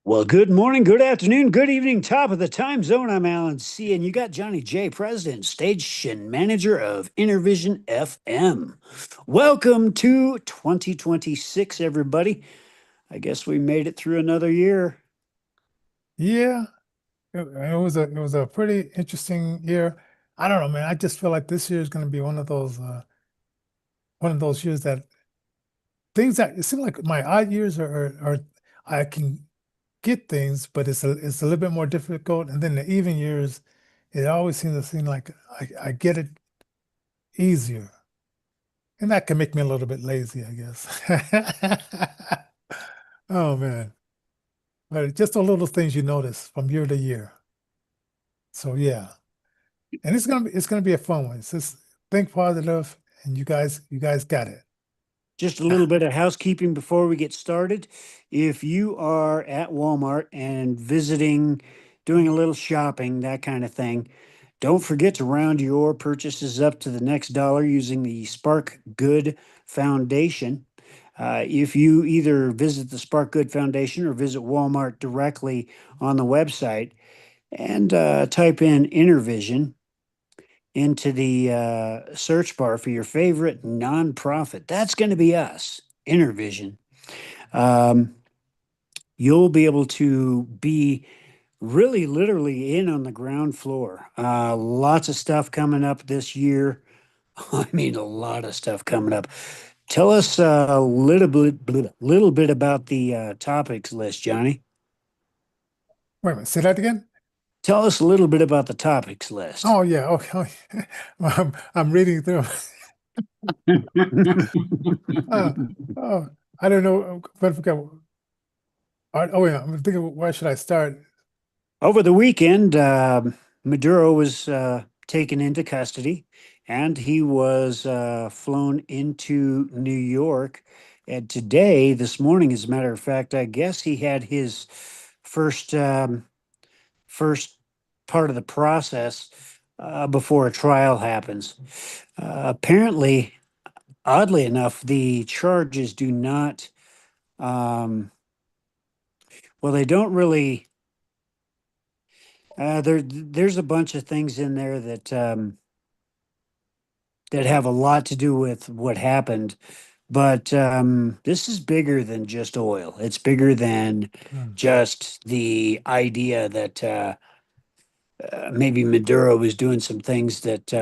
Well, good morning, good afternoon, good evening, top of the time zone. I'm Alan C., and you got Johnny J., President, Station Manager of Innervision FM. Welcome to 2026, everybody. I guess we made it through another year. Yeah, it was a pretty interesting year. I don't know, man. I just feel like this year is going to be one of those years that things that it seems like my odd years are I can get things, but it's a little bit more difficult. And then the even years, it always seems to seem like I get it easier, and that can make me a little bit lazy, I guess. Oh man, but just the little things you notice from year to year. So yeah. And it's gonna be a fun one. It's just think positive, and you guys got it. Just a little bit of housekeeping before we get started. If you are at Walmart and visiting, doing a little shopping, that kind of thing, don't forget to round your purchases up to the next dollar using the Spark Good Foundation. If you either visit the Spark Good Foundation or visit Walmart directly on the website and type in Innervision into the search bar for your favorite nonprofit, that's going to be us, Innervision. Um, you'll be able to be really literally in on the ground floor. Lots of stuff coming up this year. I mean, a lot of stuff coming up. Tell us a little bit about the topics list, Johnny. Wait a minute, say that again. Tell us a little bit about the topics list. Oh yeah, okay. Okay. I'm reading through. Uh, oh, I don't know, but I forgot. Oh yeah, I'm thinking, where should I start? Over the weekend, Maduro was taken into custody and he was flown into New York. And today, this morning, as a matter of fact, I guess he had his first first part of the process before a trial happens. Apparently, oddly enough, the charges do not. Um, well, they don't really. There's a bunch of things in there that have a lot to do with what happened, but this is bigger than just oil. It's bigger than Hmm. just the idea that maybe Maduro was doing some things that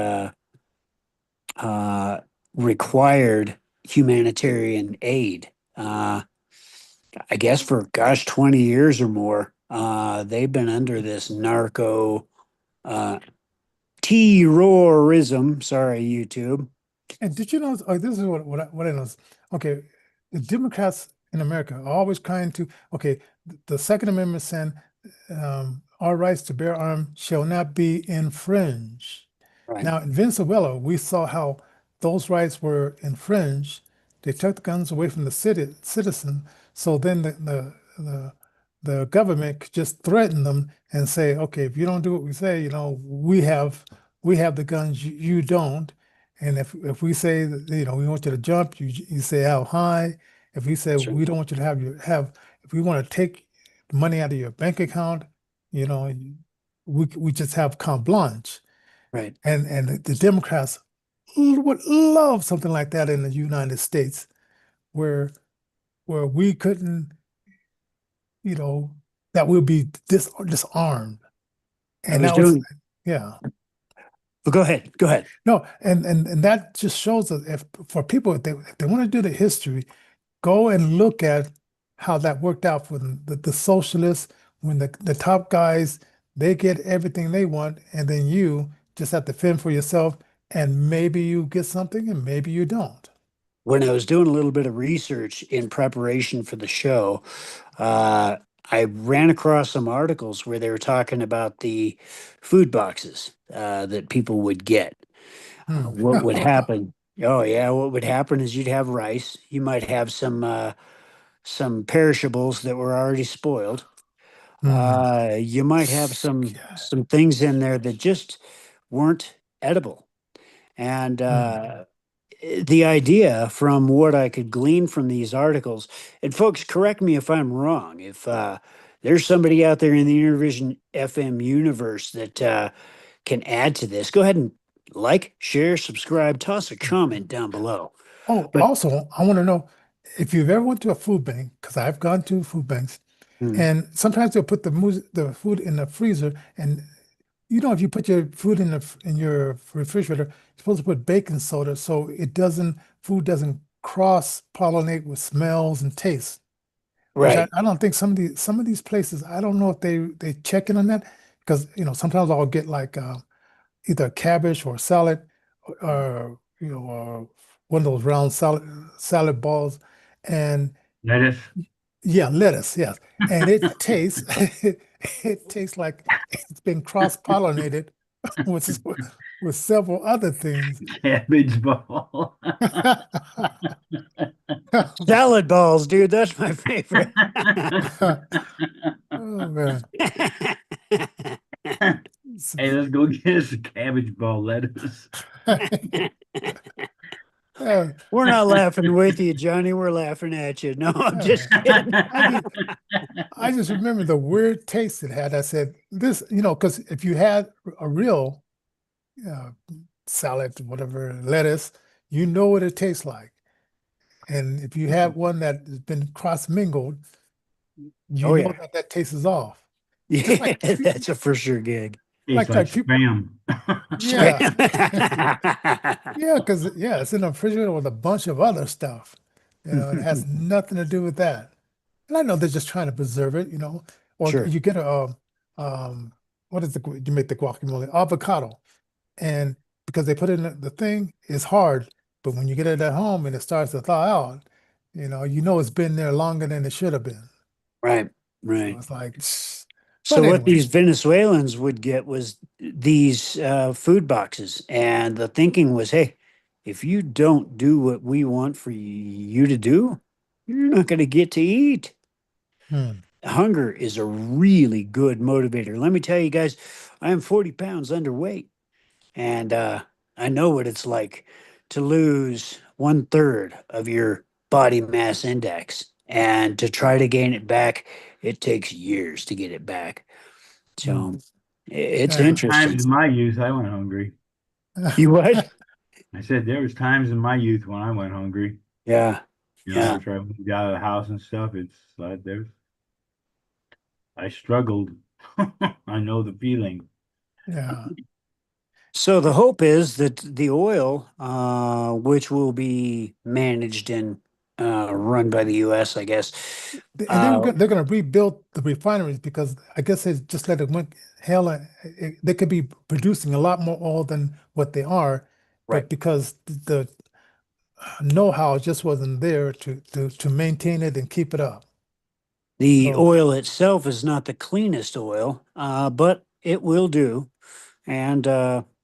uh, required humanitarian aid. I guess for gosh, 20 years or more, they've been under this narco uh, terrorism. Sorry, YouTube. And did you know? Oh, this is what I know. Okay, the Democrats in America are always trying to. Okay, the Second Amendment saying our rights to bear arms shall not be infringed. Right. Now, in Venezuela, we saw how those rights were infringed. They took the guns away from the citizen. So then the government could just threaten them and say, okay, if you don't do what we say, we have the guns, you don't. And if we say that, we want you to jump, you say how high. If we say That's right. we don't want you to if we want to take money out of your bank account, you know, we just have carte blanche. Right. And the Democrats would love something like that in the United States, where we couldn't, you know, that we'll be disarmed. I And was that was, doing. yeah. Well, go ahead. Go ahead. No, and that just shows us, if for people, if they want to do the history, go and look at how that worked out for the socialists, when the top guys, they get everything they want, and then you just have to fend for yourself, and maybe you get something and maybe you don't. When I was doing a little bit of research in preparation for the show, uh, I ran across some articles where they were talking about the food boxes that people would get. Hmm. What would happen? Oh yeah, what would happen is you'd have rice. You might have some perishables that were already spoiled. Hmm. You might have Yeah. some things in there that just weren't edible. And Hmm. the idea, from what I could glean from these articles, and folks, correct me if I'm wrong, if there's somebody out there in the Innervision FM universe that can add to this, go ahead and like, share, subscribe, toss a comment down below. Oh, But also, I want to know if you've ever went to a food bank, because I've gone to food banks, mm, and sometimes they'll put the food in the freezer, and if you put your food in your refrigerator, you're supposed to put baking soda so food doesn't cross-pollinate with smells and tastes. Which I, right, I don't think some of these places, I don't know if they check in on that because sometimes I'll get like either cabbage or salad or one of those round salad balls, and Lettuce. yeah, lettuce, yes. And it tastes it tastes like it's been cross-pollinated with with several other things. Cabbage ball. salad balls, dude. That's my favorite. Oh man. Hey, let's go get us a cabbage ball lettuce. Uh, We're not laughing with you, Johnny. We're laughing at you. No, I'm just kidding. I just I just remember the weird taste it had. I said, this, because if you had a real uh, salad, whatever, lettuce, you know what it tastes like. And if you have one that has been cross-mingled, you Oh know yeah, that taste is off. Just yeah, that's a for sure gig. Tastes like like like people, spam. yeah, Spam. yeah, because it's in a refrigerator with a bunch of other stuff. It has nothing to do with that. And I know they're just trying to preserve it, or Sure. you get what is you make the guacamole? Avocado. And because they put it in the thing, it's hard. But when you get it at home and it starts to thaw out, it's been there longer than it should have been. Right. So Right. it's like, So but what anyway. these Venezuelans would get was these food boxes, and the thinking was, hey, if you don't do what we want for you to do, you're not going to get to eat. Hmm. Hunger is a really good motivator. Let me tell you guys, I am 40 pounds underweight, and I know what it's like to lose 1/3 of your body mass index, and to try to gain it back, it takes years to get it back. Hmm. So it's Yeah. interesting. Times in my youth, I went hungry. You what? I said there was times in my youth when I went hungry. Yeah. Yeah. After I moved out of the house and stuff, it's like I struggled. I know the feeling. Yeah. So the hope is that the oil, which will be managed and run by the U.S., I guess. And Uh, they're gonna rebuild the refineries because I guess they just let it went hell. They could be producing a lot more oil than what they are, right. but because the know-how just wasn't there to maintain it and keep it up. The So, oil itself is not the cleanest oil, but it will do. And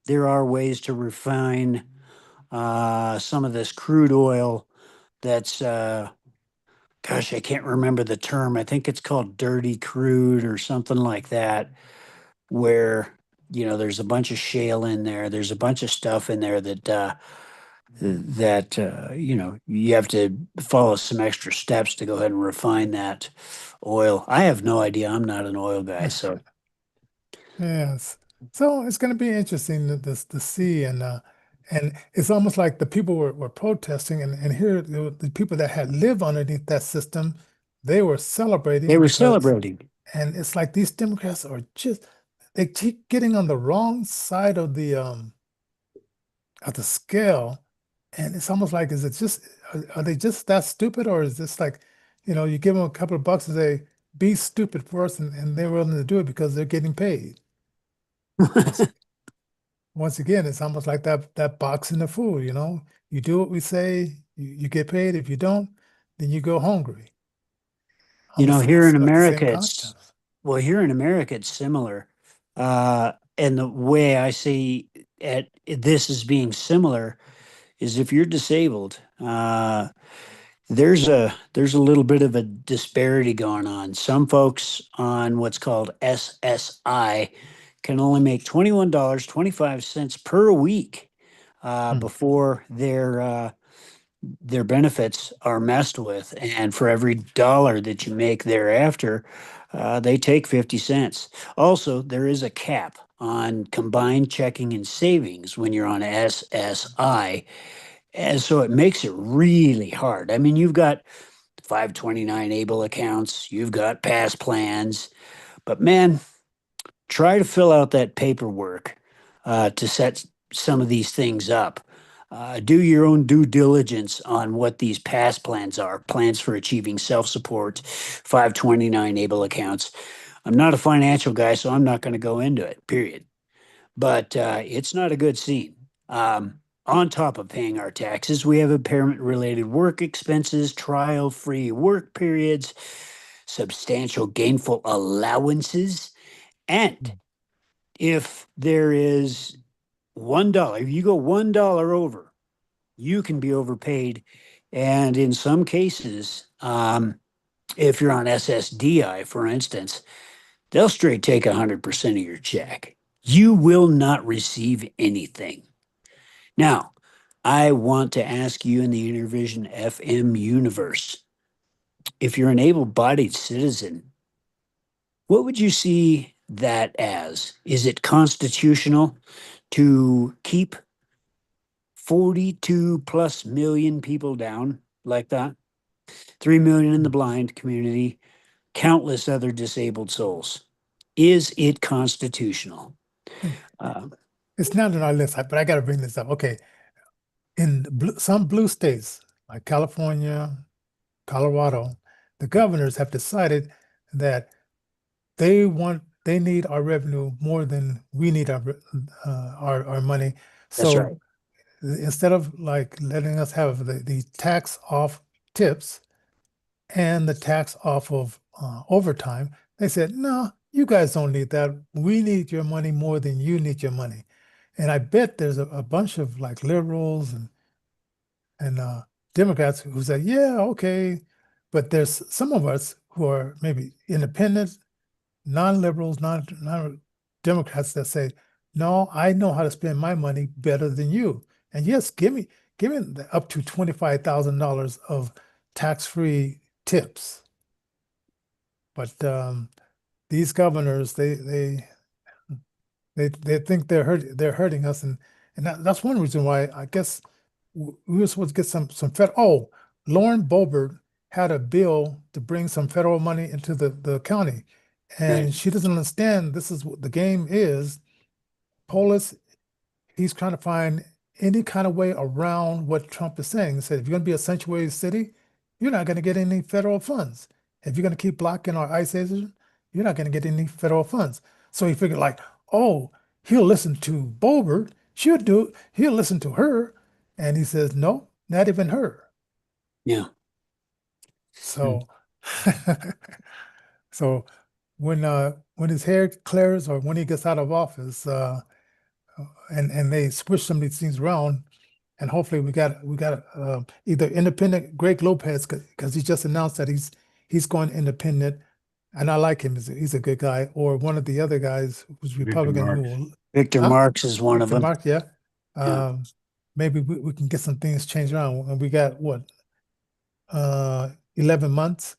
there are ways to refine some of this crude oil that's, gosh, I can't remember the term. I think it's called dirty crude or something like that, where, there's a bunch of shale in there. There's a bunch of stuff in there that you have to follow some extra steps to go ahead and refine that oil. I have no idea. I'm not an oil guy, so yes. So it's going to be interesting to see, and it's almost like the people were protesting, and here the people that had lived underneath that system, they were they celebrating were because, celebrating. and it's like these Democrats are just they keep getting on the wrong side of the scale, and it's almost like, is it just are they just that stupid, or is this like, you give them a couple of bucks and say, be stupid for us, and they're willing to do it because they're getting paid. Once once again, it's almost like that box in the food, You do what we say, you get paid. If you don't, then you go hungry. Almost Here in like the same America, it's concept. well, here in America, it's similar. And the way I see at this as being similar is if you're disabled, there's a little bit of a disparity going on. Some folks on what's called SSI can only make $21.25 per week Hmm. before their benefits are messed with. And for every dollar that you make thereafter, they take 50 cents. Also, there is a cap on combined checking and savings when you're on SSI. And so it makes it really hard. I mean, you've got 529 able accounts, you've got past plans, but man, try to fill out that paperwork to set some of these things up. Do your own due diligence on what these past plans are, plans for achieving self support, 529 able accounts. I'm not a financial guy, so I'm not going to go into it, period. But it's not a good scene. On top of paying our taxes, we have impairment related work expenses, trial free work periods, substantial gainful allowances, and if there is $1, if you go $1 over, you can be overpaid. And in some cases, if you're on SSDI, for instance, they'll straight take 100% of your check. You will not receive anything. Now, I want to ask you in the Innervision FM universe, if you're an able-bodied citizen, what would you see that as? Is it constitutional to keep 42 plus million people down like that? 3 million in the blind community, countless other disabled souls. Is it constitutional? It's not on our list, but I got to bring this up. Okay, in some blue states like California, Colorado, the governors have decided that they need our revenue more than we need our money. That's So right. instead of like letting us have the tax off tips and the tax off of overtime, they said, no, you guys don't need that. We need your money more than you need your money. And I bet there's a bunch of like liberals and Democrats who say, yeah, okay. But there's some of us who are maybe independent, non-liberals, non-Democrats that say, no, I know how to spend my money better than you. And yes, give me up to $25,000 of tax-free tips. But these governors, they think they're hurting us, and that's one reason why I guess we were supposed to get some fed. Oh, Lauren Boebert had a bill to bring some federal money into the county, Right. and she doesn't understand this is what the game is. Polis, he's trying to find any kind of way around what Trump is saying. He said, if you're going to be a sanctuary city, you're not going to get any federal funds. If you're going to keep blocking our ICE agent, you're not going to get any federal funds. So he figured like, oh, he'll listen to Boebert. He'll listen to her. And he says, no, not even her. Yeah. So, so when his hair clears or when he gets out of office, and they switch some of these things around, and hopefully we got either independent Greg Lopez because he just announced that he's going independent, and I like him. He's a good guy, or one of the other guys who's Republican who Marks. will, Victor huh? Marks is one of Victor them. Mark, yeah. Yeah. Maybe we can get some things changed around, and we got what 11 months.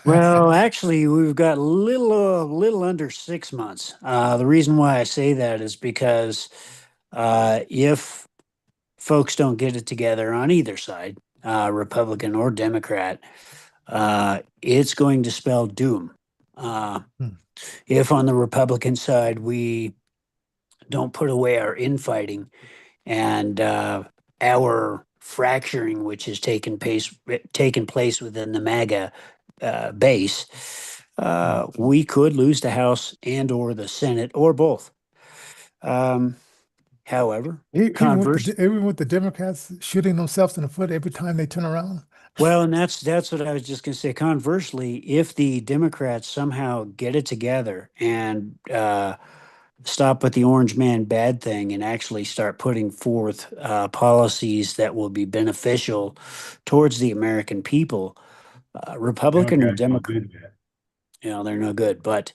Well, actually, we've got little under 6 months. The reason why I say that is because if folks don't get it together on either side, Republican or Democrat, it's going to spell doom. Hmm. If on the Republican side we don't put away our infighting and our fracturing, which has taken place within the MAGA base, we could lose the House and or the Senate or both. However, converse. Even with the Democrats shooting themselves in the foot every time they turn around. Well, and that's what I was just going to say. Conversely, if the Democrats somehow get it together and stop with the orange man bad thing and actually start putting forth policies that will be beneficial towards the American people, Republican or Democrats no Democrat, good at that. they're no good. But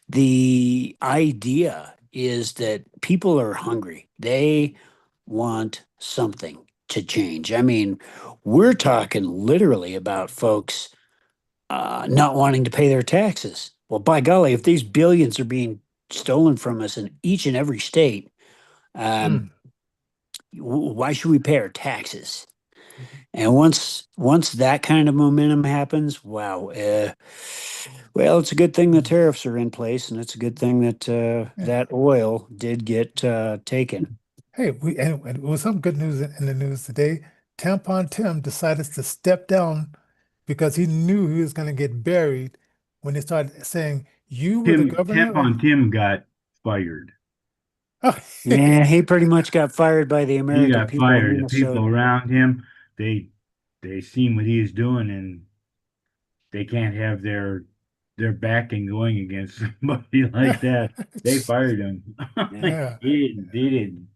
the idea is that people are hungry. They want something. to change. I mean, we're talking literally about folks not wanting to pay their taxes. Well, by golly, if these billions are being stolen from us in each and every state, Mm. why should we pay our taxes? And once that kind of momentum happens, wow. Well, it's a good thing the tariffs are in place, and it's a good thing that Yeah. that oil did get taken. Hey, and it was some good news in the news today. Tampon Tim decided to step down because he knew he was going to get buried when they started saying, "You were the governor of." Tim got fired. Oh, Yeah, he pretty much got fired by the He American got people of fired. The people Minnesota. around him, they seen what he's doing, and they can't have their backing going against somebody like that. They fired him. yeah. They didn't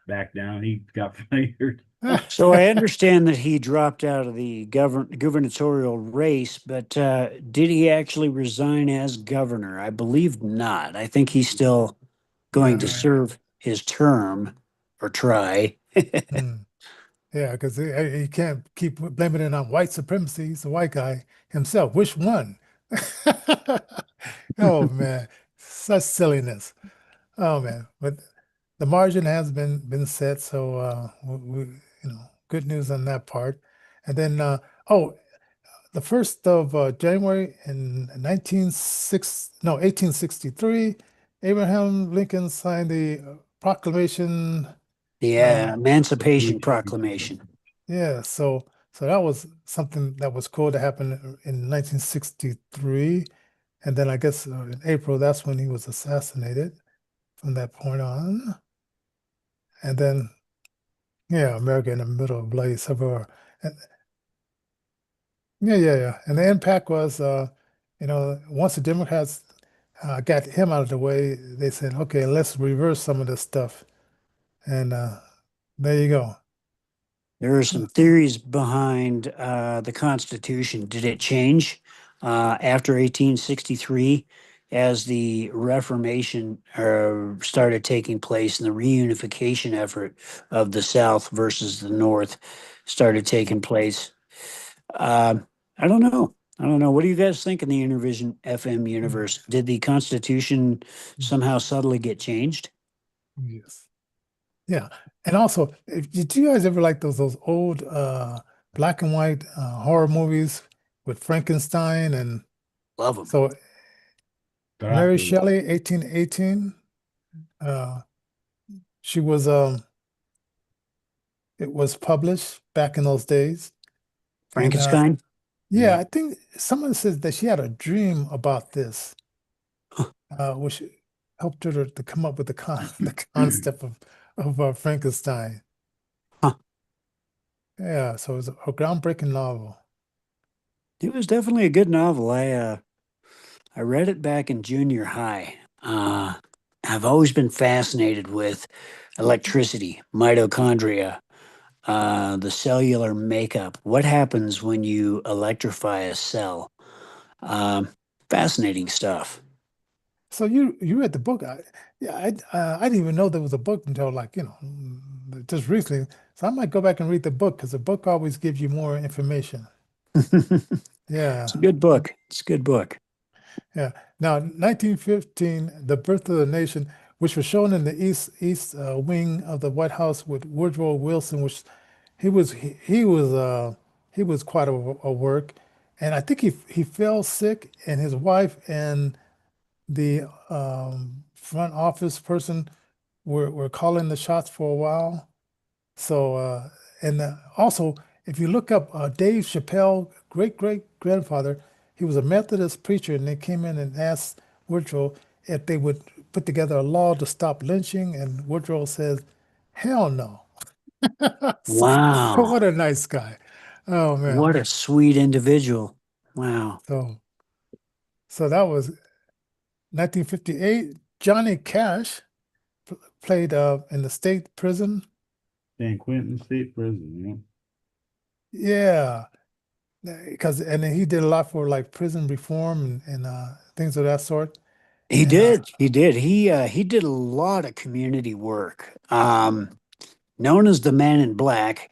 back down. He got fired. So I understand that he dropped out of the gubernatorial race, but did he actually resign as governor? I believe not. I think he's still going to Uh, serve his term or try. mm. Yeah, because he can't keep blaming it on white supremacy. He's a white guy himself. Which one? Oh man, such silliness. Oh man, but the margin has been set, so good news on that part. And then oh, the 1st of January in 1863, Abraham Lincoln signed the Proclamation. Yeah, Emancipation Proclamation. Yeah, so that was something that was cool to happen in 1963, and then I guess in April that's when he was assassinated. From that point on, and then yeah, America in the middle of bloody civil war. And, yeah, and the impact was, once the Democrats got him out of the way, they said, okay, let's reverse some of this stuff, and there you go. There are some theories behind the Constitution. Did it change after 1863 as the Reformation started taking place and the reunification effort of the South versus the North started taking place? Uh, I don't know. I don't know. What do you guys think in the Innervision FM Mm, universe? Did the Constitution mm, somehow subtly get changed? yes. Yeah. And also, did you guys ever like those old black and white horror movies with Frankenstein and Love them. so Mary Dracula. Shelley, 1818? Uh, she was it was published back in those days. And Frankenstein? yeah, Yeah. I think someone says that she had a dream about this, which helped her to come up with the concept of Frankenstein. Huh. Yeah, so it was a groundbreaking novel. It was definitely a good novel. I read it back in junior high. I've always been fascinated with electricity, mitochondria, the cellular makeup. What happens when you electrify a cell? Um, Fascinating stuff. So you read the book. Yeah, I didn't even know there was a book until like, just recently. So I might go back and read the book because the book always gives you more information. It's Yeah. a good book. It's a good book. Yeah. Now, 1915, The Birth of the Nation, which was shown in the East wing of the White House with Woodrow Wilson, which he was quite a work, and I think he fell sick, and his wife and the front office person were calling the shots for a while. So, and also, if you look up Dave Chappelle, great grandfather, he was a Methodist preacher, and they came in and asked Woodrow if they would put together a law to stop lynching, and Woodrow says, "Hell no." So, Wow. what a nice guy. Oh man. What a sweet individual. Wow. So, so that was 1958. Johnny Cash played in the state prison. San Quentin State Prison. Yeah. Because and then he did a lot for like prison reform and things of that sort. He And did. He did. He did a lot of community work. Known as the Man in Black,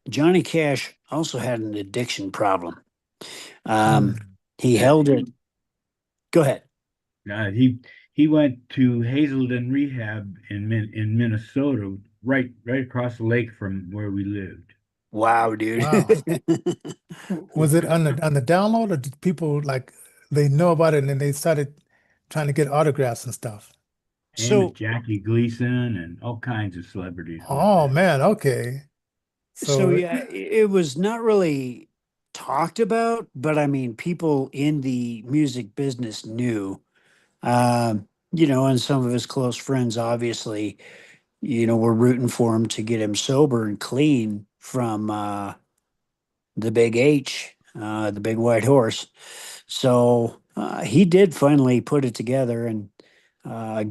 Johnny Cash also had an addiction problem. Um, Mm. he Yeah, held it. Go ahead. uh, he he went to Hazelden Rehab in Minnesota, right across the lake from where we lived. Wow, dude. Wow. Was it on the download, or did people like they know about it and then they started trying to get autographs and stuff? Amos so, Jackie Gleason and all kinds of celebrities went Oh there. man, okay. so So yeah, it was not really talked about, but I mean, people in the music business knew. And some of his close friends, obviously, were rooting for him to get him sober and clean from the big H, the big white horse. So he did finally put it together and uh,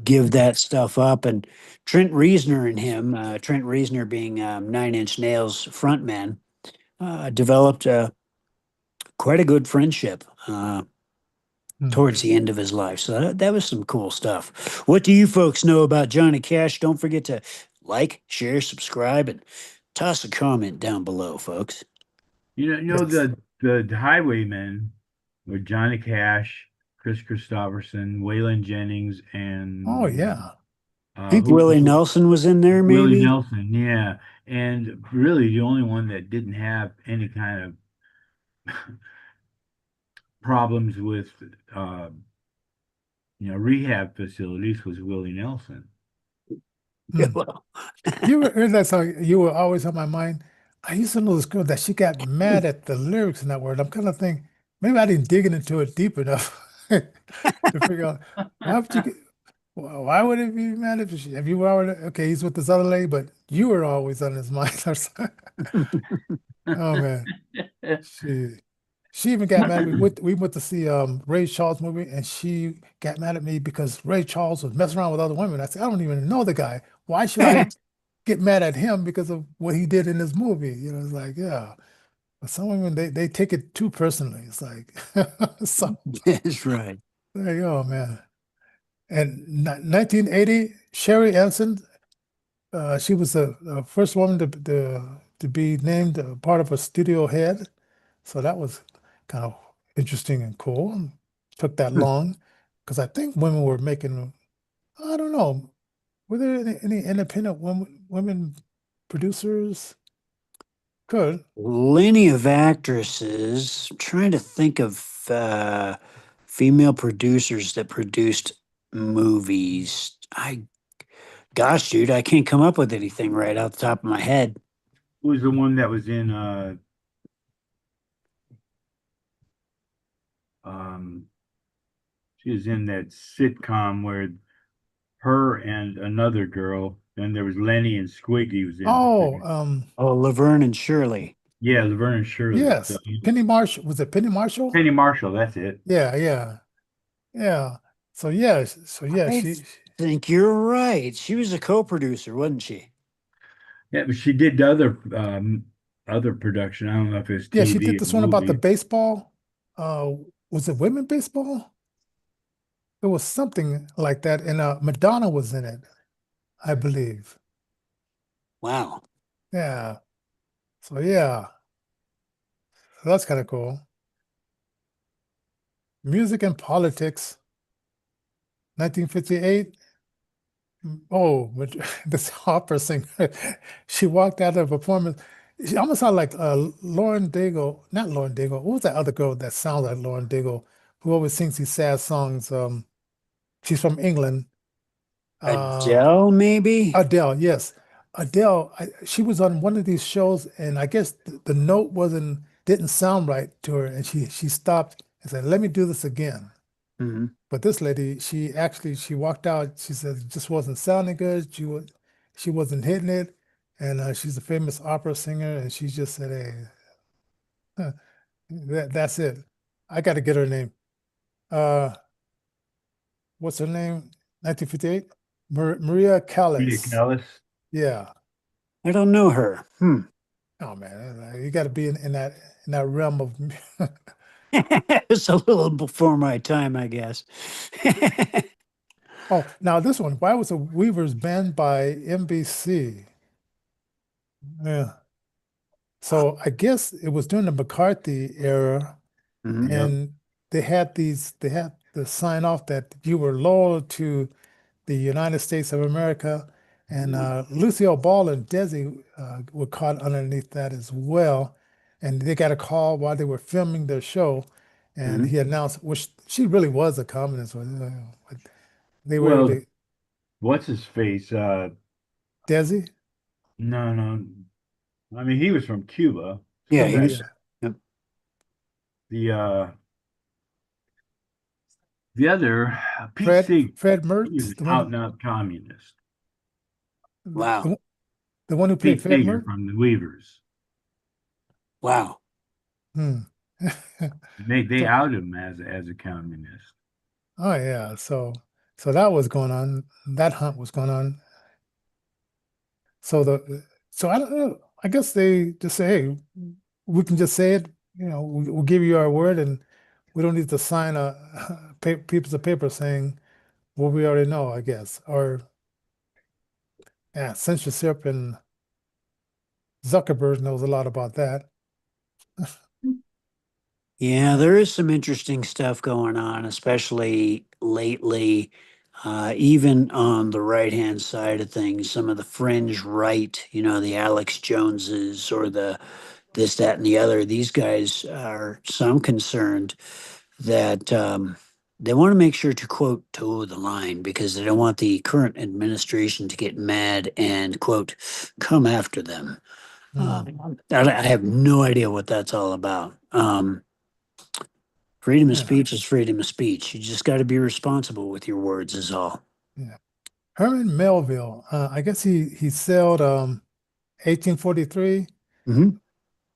give that stuff up. And Trent Reznor and him, Trent Reznor being Nine Inch Nails frontman, developed quite a good friendship hmm. towards the end of his life. So that was some cool stuff. What do you folks know about Johnny Cash? Don't forget to like, share, subscribe, and toss a comment down below, folks. You know Yes. the Highwaymen with Johnny Cash, Chris Christopherson, Waylon Jennings, Oh and yeah. I think Willie who Nelson was in there, Willie maybe. Nelson, yeah. And really the only one that didn't have any kind of problems with uh, rehab facilities was Willie Nelson. Hmm. Well, You were heard that song, you were always on my mind. I used to know this girl that she got mad at the lyrics in that word. I'm kind of thinking maybe I didn't dig into it deep enough to figure out why would you get why would it be mad if you were already okay, he's with this other lady, but you were always on his mind or something. Oh man. She she even got mad at me. We went to see Ray Charles movie, and she got mad at me because Ray Charles was messing around with other women. I said, I don't even know the guy. Why should I get mad at him because of what he did in this movie? It's like, yeah. But some women they take it too personally. It's like so that's right. there you go, man. And 1980, Sherry Anson, she was the first woman to be named part of a studio head. So that was kind of interesting and cool. Took that long because I think women were making, I don't know, were there any independent women producers? Could. Linear of actresses. I'm trying to think of female producers that produced movies. Gosh, dude, I can't come up with anything right off the top of my head. Who was the one that was in um she was in that sitcom where her and another girl, and there was Lenny and Squiggy was in the Oh, thing. Oh, Laverne and Shirley. Yeah, Laverne and Shirley. So yes. Penny Marshall. Was it Penny Marshall? Penny Marshall, that's it. Yeah, yeah, yeah. So yeah, I think you're right. She was a co-producer, wasn't she? Yeah, but she did the other production. I don't know if it's yeah, she did TV or this one about the movie. baseball. Uh, was it women baseball? It was something like that, and Madonna was in it, I believe. Wow. Yeah. So yeah, so that's kind of cool. Music and politics, 1958. Oh, but this opera singer, she walked out of a performance. She almost sounded like Lauren Daigle, not Lauren Daigle. What was that other girl that sounds like Lauren Daigle, who always sings these sad songs? She's from England. Uh, Adele, maybe? Adele, yes. Adele, she was on one of these shows, and I guess the note didn't sound right to her, and she stopped and said, "Let me do this again." Mhm. But this lady, she walked out. She said it just wasn't sounding good. She wasn't hitting it, and she's a famous opera singer, and she just said, "Hey, huh, that's it. I got to get her name. Uh, what's her name? 1958, Maria Rita Callas. Callis. Yeah. I don't know her. Hmm. Oh man, you got to be in that realm of. It's a little before my time, I guess. Oh, now this one. Why was the Weavers banned by NBC? Yeah. So I guess it was during the McCarthy era, Mhm. Yep. and they had to sign off that you were loyal to the United States of America. And Lucille Ball and Desi were caught underneath that as well. And they got a call while they were filming their show, and Mhm. he announced, which she really was a communist. But they were able Well, to, what's his face? Desi? No, no. I mean, he was from Cuba, Yeah, so he that was. Yeah. Yep. the the other Pete Seeger, Fred he was Mertz, an out and out communist. the, Wow. the, the one who played Pete Fred Seeger Mertz? from the Weavers. Wow. Hmm. They So, outed him as a communist. oh yeah, so that was going on. That hunt was going on. So so I don't know. I guess they just say, hey, we can just say it. We'll give you our word, and we don't need to sign a piece of paper saying what we already know. I guess, or yeah, censorship, and Zuckerberg knows a lot about that. Yeah, there is some interesting stuff going on, especially lately, even on the right-hand side of things, some of the fringe right, the Alex Joneses or the this, that, and the other. These guys are some concerned that they want to make sure to quote toe the line because they don't want the current administration to get mad and quote come after them. Hmm. I have no idea what that's all about. Freedom of Yeah, speech is freedom of speech. You just got to be responsible with your words, is all. yeah. Herman Melville. I guess he sailed 1843. Hmm.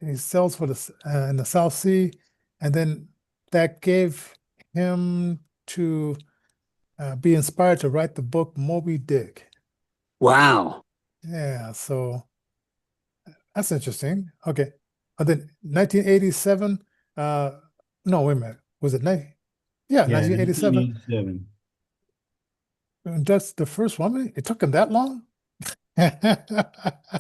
He sails for in the South Sea, and then that gave him to be inspired to write the book Moby Dick. Wow. Yeah, so that's interesting. Okay. And then 1987, uh, no, wait a minute. Was it 90? Yeah, Yeah, 1987. 1987. And that's the first woman. It took him that long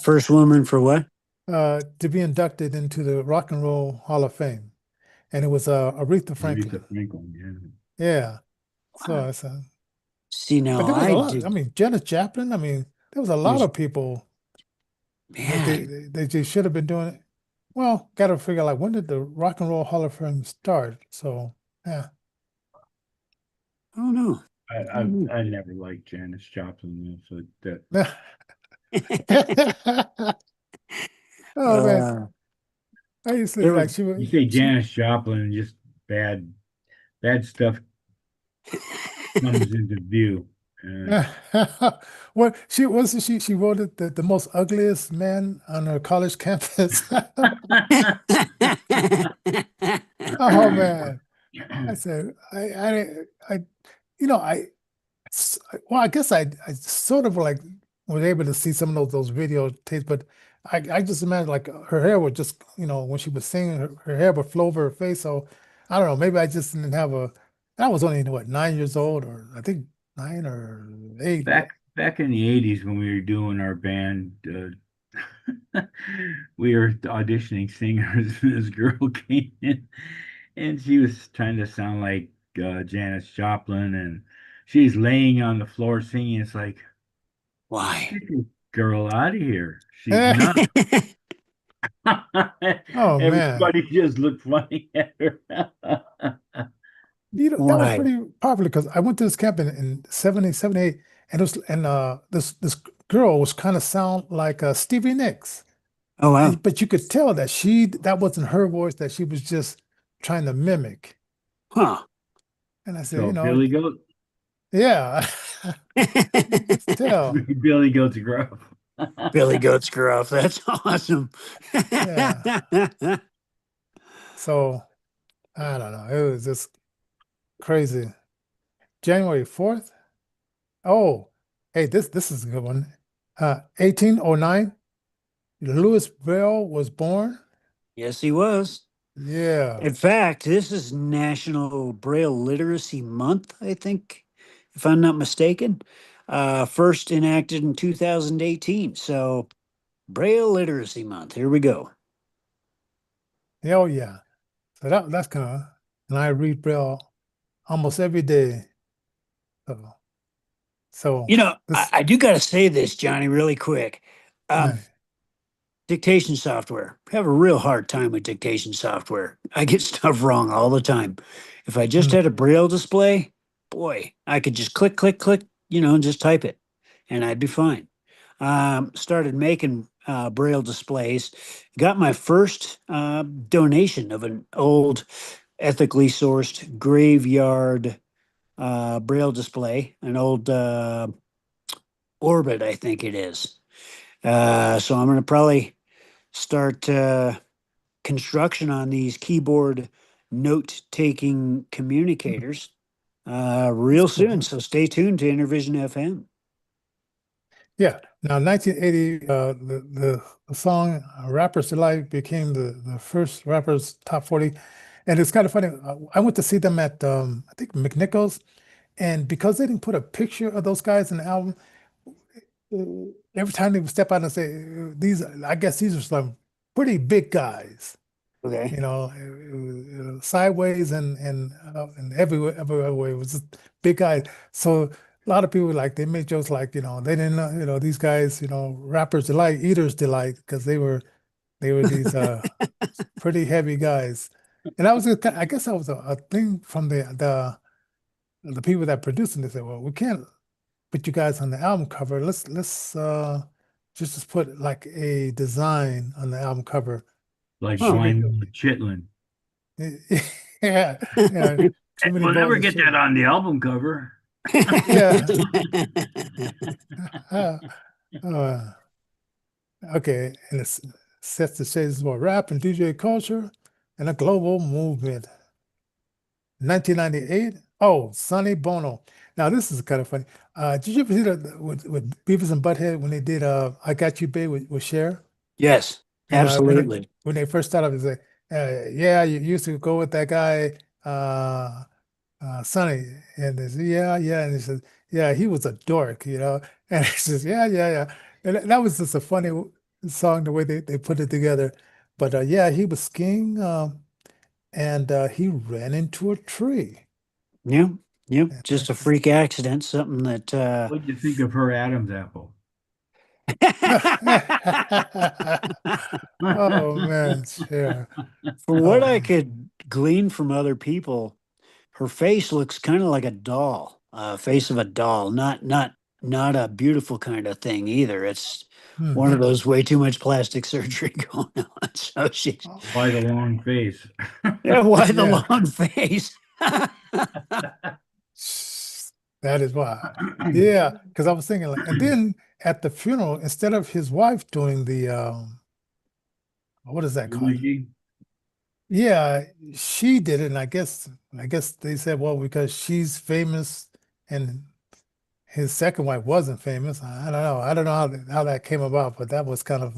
First woman for what? to be inducted into the Rock and Roll Hall of Fame. And it was Aretha Aretha Franklin. Franklin, yeah. Yeah. So Wow. it's See, but now there was I a lot. I did. mean, Janis Joplin. I mean, there was a lot There's, of people that man, they should have been doing it. Well, got to figure like when did the Rock and Roll Hall of Fame start? So yeah. I don't know. I I don't I never liked Janis Joplin, so that Oh man, know. I used to There like was. you say she Janis Joplin and just bad stuff comes into view. what she wasn't she voted the most ugliest man on her college campus. Oh man. I said I well, I guess I sort of like was able to see some of those video tapes, but I just imagine like her hair would just, when she was singing, her hair would flow over her face. So I don't know, maybe I just didn't have I was only, what, 9 years old, or I think 9 or 8. Back in the 80s when we were doing our band, we were auditioning singers, and this girl came in and she was trying to sound like Janis Joplin, and she's laying on the floor singing. It's like, Why? get this girl out of here. She's not. Oh man. Everybody just looked funny at her. That was Why? pretty popular because I went to this camp in 70, 78, and this girl was kind of sound like Stevie Nicks. Oh, wow. But you could tell that that wasn't her voice, that she was just trying to mimic. Huh. And I said, So Billy Goat, yeah, you just tell. Billy Goat's gruff. Billy Goat's Gruff. That's awesome. Yeah. So I don't know. It was just crazy. January 4th. Oh, hey, this is a good one. 1809, Louis Braille was born. Yes, he was. Yeah. In fact, this is National Braille Literacy Month, I think, if I'm not mistaken. First enacted in 2018. So, Braille Literacy Month. Here we go. Yeah, oh yeah. So that's kind of, and I read Braille almost every day. So, so this, I do got to say this, Johnny, really quick. Um, right. Dictation software. I have a real hard time with dictation software. I get stuff wrong all the time. If I just Hmm. had a braille display, boy, I could just click, click, click, and just type it, and I'd be fine. Started making braille displays. Got my first donation of an old, ethically sourced graveyard braille display, an old Orbit, I think it is. So I'm going to probably start construction on these keyboard note taking communicators That's real cool. soon. So stay tuned to Innervision FM. Yeah. Now, 1980, the song "Rapper's Delight" became the first rappers top 40, and it's kind of funny. I went to see them at I think McNichols, and because they didn't put a picture of those guys in the album, every time they would step out and say these, I guess these are some pretty big guys. Okay. Sideways and everywhere way it was just big guys. So a lot of people like they make jokes like they didn't know these guys rappers delight, eaters delight because they were these pretty heavy guys, and I guess that was a thing from the people that produced it. They said, well, we can't put you guys on the album cover. Let's just put like a design on the album cover. Like Huh. Sugar. blind chitlin. Yeah, yeah. Too many We'll balls never of get that sugar. on the album cover. Yeah. Uh, uh, okay, and it sets the stage for rap and DJ culture and a global movement. 1998. Oh, Sonny Bono. Now this is kind of funny. Did you ever see that with Beavis and Butthead when they did "I Got You, Babe" with Cher? Yes, And absolutely. when they first started, they say, "Yeah, you used to go with that guy." Sonny, and they said, yeah, yeah, and he says, yeah, he was a dork. And he says, yeah, yeah, yeah, and that was just a funny song the way they put it together. But yeah, he was skiing, and he ran into a tree. Yep. Yep. And Just a that's just, freak accident, something that What'd you think of her Adam's apple? oh man, sure. from what I Oh, could glean from other people, her face looks kind of like a doll, face of a doll, not a beautiful kind of thing either. It's hmm. one of those way too much plastic surgery going on. So she's Why the long face? yeah, why the Yeah, long face? that is why. Yeah, because I was thinking like, and then at the funeral, instead of his wife doing the what is that called? Eulogy? Yeah, she did it, and I guess they said, well, because she's famous and his second wife wasn't famous. I don't know. I don't know how that came about, but that was kind of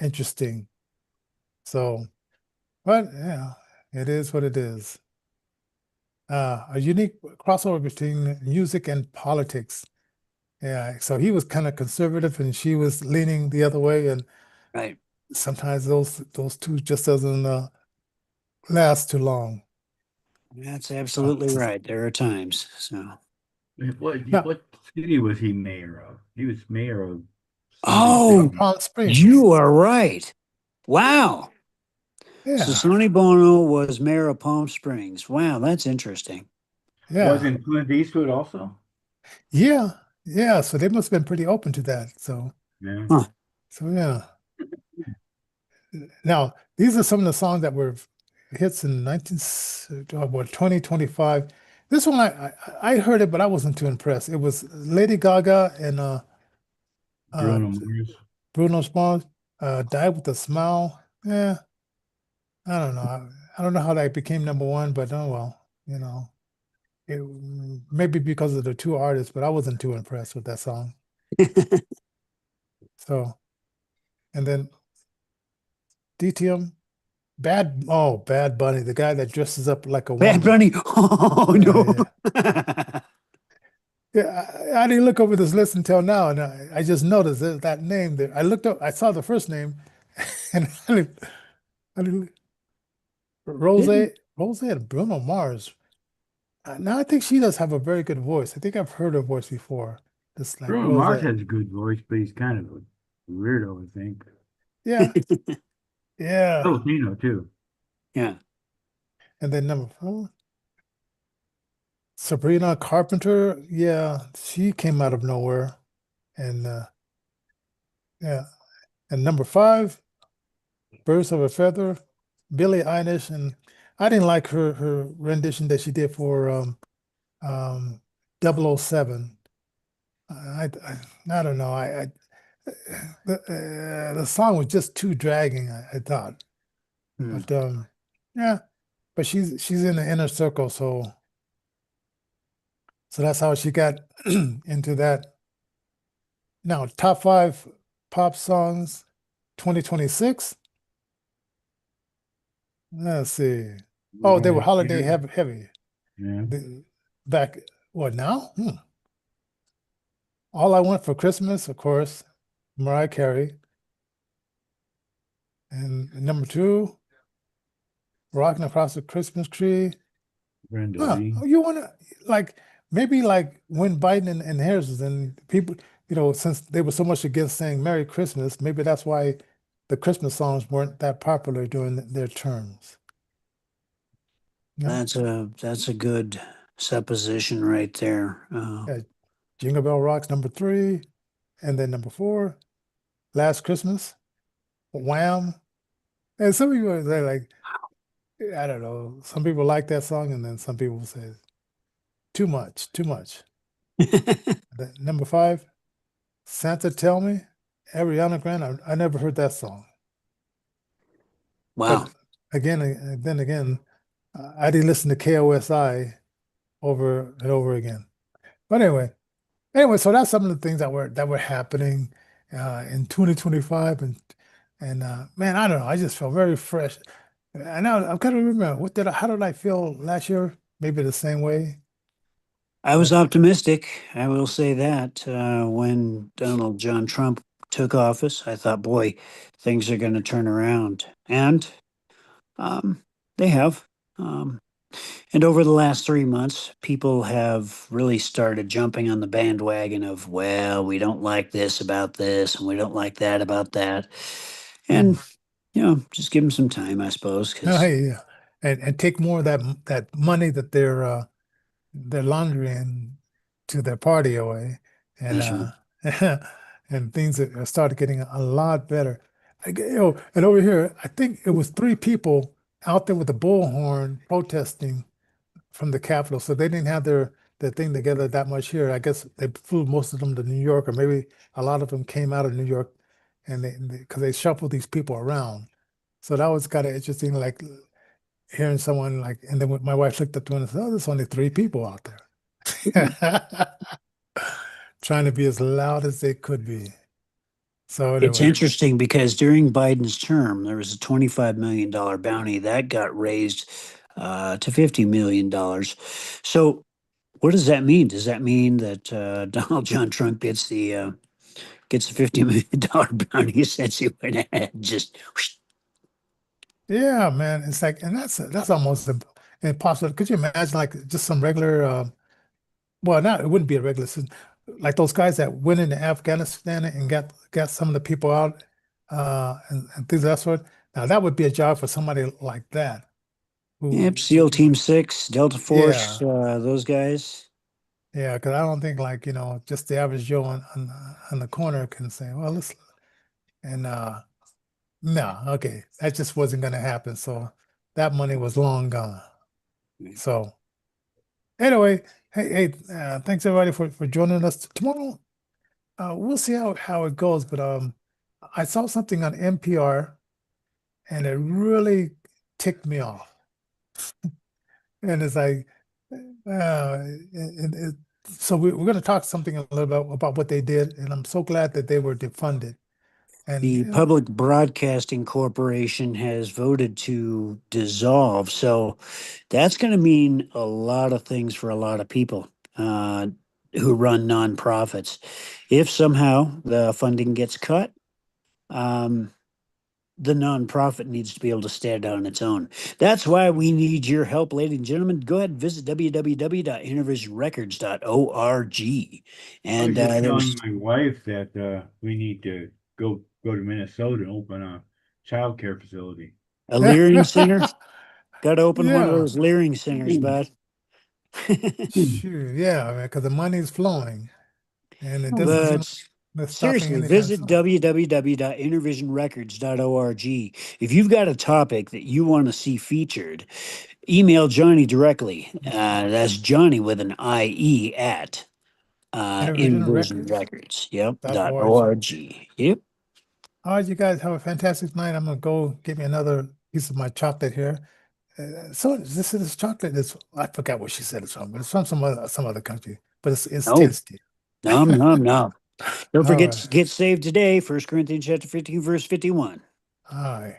interesting. So, but yeah, it is what it is. A unique crossover between music and politics. Yeah, so he was kind of conservative and she was leaning the other way, and Right. sometimes those two just doesn't last too long. That's Uh, absolutely right. There are times. So Now, What city was he mayor of? He was mayor of some oh, city. Palm Springs. you are right. Wow. So Yeah, Sonny Bono was mayor of Palm Springs. Wow, that's interesting. yeah, Wasn't Clint Eastwood also? yeah, yeah. So they must have been pretty open to that. So, Yeah. Huh. so yeah. Now, these are some of the songs that were hits in 2025. This one I heard it, but I wasn't too impressed. It was Lady Gaga and uh Bruno Mars. Bruno Mars, "Die with a Smile." Yeah, I don't know. I don't know how that became number one, but oh well, it maybe because of the two artists, but I wasn't too impressed with that song. So, and then DTM, Bad Bunny, the guy that dresses up like a Bad woman. Bunny. Oh Yeah, no. yeah. Yeah, I didn't look over this list until now, and I just noticed that name there. I looked up, I saw the first name, and I didn't Rose, Didn't Rose and Bruno Mars. Now I think she does have a very good voice. I think I've heard her voice before. Just like Bruno Rose. Mars has a good voice, but he's kind of a weirdo, I think. Yeah, yeah. Filipino too. yeah. And then number four, Sabrina Carpenter. Yeah, she came out of nowhere. And yeah. And number five, Birds of a Feather, Billie Eilish. And I didn't like her rendition that she did for um 007. I don't know. The song was just too dragging, I thought. Hmm. But yeah, but she's in the inner circle, so that's how she got into that. Now, top five pop songs 2026. Let's see. Oh, they were Mariah holiday Carey. heavy. Yeah. Back what now? All I Want for Christmas, of course, Mariah Carey. And number two, Rocking Across the Christmas Tree. Brenda Huh. Lee. You wanna like maybe like when Biden and Harris was in, people, since they were so much against saying Merry Christmas, maybe that's why the Christmas songs weren't that popular during their terms. Yeah. That's a good supposition right there. Yeah. Jingle Bell Rocks number three, and then number four, Last Christmas, Wham. And some people say like, I don't know, some people like that song, and then some people say too much, too much. Number five, Santa Tell Me, Ariana Grande. I never heard that song. Wow. But again, then again, I did listen to KOSI over and over again. But anyway, so that's some of the things that were happening in 2025, and man, I don't know. I just felt very fresh. And now I'm kind of remember how did I feel last year? Maybe the same way, I was but optimistic. I will say that when Donald John Trump took office, I thought, boy, things are going to turn around, and um, they have. Um, and over the last 3 months, people have really started jumping on the bandwagon of, well, we don't like this about this, and we don't like that about that, and mm, just give them some time, I suppose, no, because hey, yeah, and take more of that money that they're laundering to their party away, and that's right. and things that started getting a lot better. And over here, I think it was three people out there with a bullhorn protesting from the Capitol. So they didn't have their thing together that much here. I guess they flew most of them to New York, or maybe a lot of them came out of New York, and they because they shuffled these people around. So that was kind of interesting, like hearing someone like, and then when my wife looked at the one and said, "Oh, there's only three people out there," trying to be as loud as they could be. So It's anyway, interesting because during Biden's term, there was a $25 million bounty that got raised to $50 million. So, what does that mean? Does that mean that Donald John Trump gets a $50 million bounty since he went ahead and just whoosh. yeah, man, it's like, and that's almost impossible. Could you imagine like just some regular well, not it wouldn't be a regular citizen. Like those guys that went into Afghanistan and got some of the people out and things of that sort. Now that would be a job for somebody like that. Yep, Who, SEAL Team 6, Delta Force, yeah, those guys. yeah, because I don't think like just the average Joe on the corner can say, well, let's and no, okay, that just wasn't going to happen. So that money was long gone. So anyway, thanks everybody for joining us tomorrow. We'll see how it goes, but I saw something on NPR and it really ticked me off. And it's like, so we're going to talk something a little bit about what they did, and I'm so glad that they were defunded. And The Public Broadcasting Corporation has voted to dissolve. So that's going to mean a lot of things for a lot of people who run nonprofits. If somehow the funding gets cut, um, the nonprofit needs to be able to stand on its own. That's why we need your help, ladies and gentlemen. Go ahead and visit www.innervisionrecords.org. I And was just telling there's my wife that we need to go to Minnesota and open a child care facility. a Leering Center. Got to open one of Yeah. those Leering Centers, bud. Shoot, yeah, man, because the money's flowing, and it doesn't seem like But it's stopping seriously, anytime visit soon. www.innervisionrecords.org. If you've got a topic that you want to see featured, email Johnny directly. That's Johnny with an IE at Innervision Records. Yep. Innervisionrecords.org. .org. Yep. All right, you guys have a fantastic night. I'm gonna go get me another piece of my chocolate here. So this chocolate is, I forgot what she said it's from, but it's from some other country, but it's Oh. tasty. Nom, nom, nom. Don't All forget right. to get saved today. 1 Corinthians chapter 15, verse 51. All right.